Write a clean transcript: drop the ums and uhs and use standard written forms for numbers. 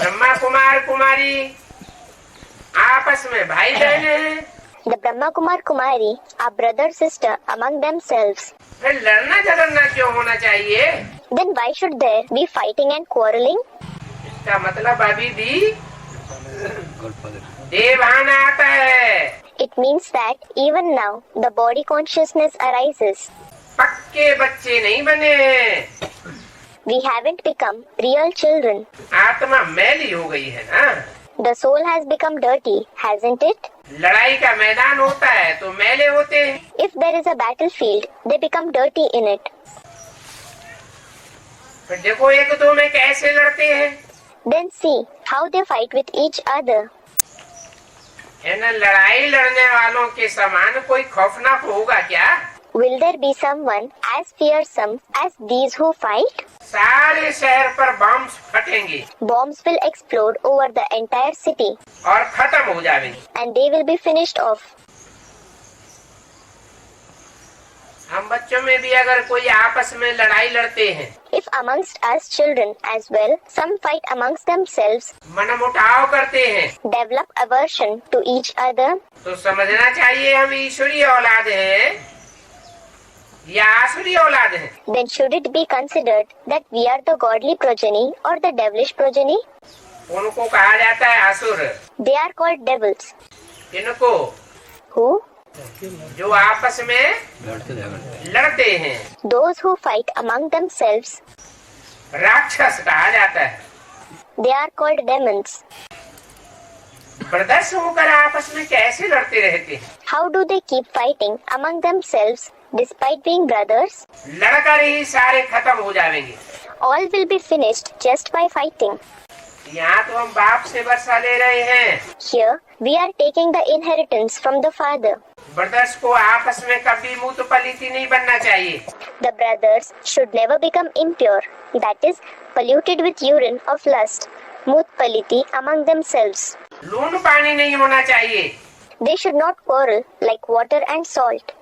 ब्रह्मा कुमार कुमारी आपस में भाई बहन हैं। The Brahma Kumar Kumari are brother sister among themselves. फिर लड़ना झगड़ना क्यों होना चाहिए? Then why should there be fighting and quarreling? इसका मतलब अभी भी देवान आता है। It means that even now the body consciousness arises. पक्के बच्चे नहीं बने हैं। We haven't become real children. आत्मा मैली हो गई है ना। The soul has become dirty, hasn't it? लड़ाई का मैदान होता है तो मैले होते हैं। If there is a battlefield, they become dirty in it. फिर देखो एक दो में कैसे लड़ते हैं। Then see how they fight with each other. इन लड़ाई लड़ने वालों के समान कोई खौफनाक होगा क्या? Will there be someone as fearsome as these who fight? सारे शहर पर बम फटेंगे Bombs will explode over the entire city और खत्म हो जाएंगे। and they will be finished off. हम बच्चों में भी अगर कोई आपस में लड़ाई लड़ते हैं, If amongst us children as well, some fight amongst themselves, मनमुटाव करते हैं, develop aversion to each other, तो समझना चाहिए हम ईश्वरीय औलाद हैं या आसुरी औलाद हैं। then should it be considered that we are the godly progeny or the devilish progeny? उनको कहा जाता है असुर। They are called devils. इनको Who? जो आपस में लड़ते हैं, Those who fight among themselves. राक्षस कहा जाता है। They are called demons. Brothers होकर आपस में कैसे लड़ते रहते हैं? How do they keep fighting among themselves despite being brothers? लड़कर ही सारे खत्म हो जाएंगे। All will be finished just by fighting. यहाँ तो हम बाप से वर्षा ले रहे हैं। Here we are taking the inheritance from the father. Brothers को आपस में कभी मूत पलीती नहीं बनना चाहिए। The brothers should never become impure, that is, polluted with urine of lust, mut paliti among themselves. लून पानी नहीं होना चाहिए। They should not quarrel like water and salt.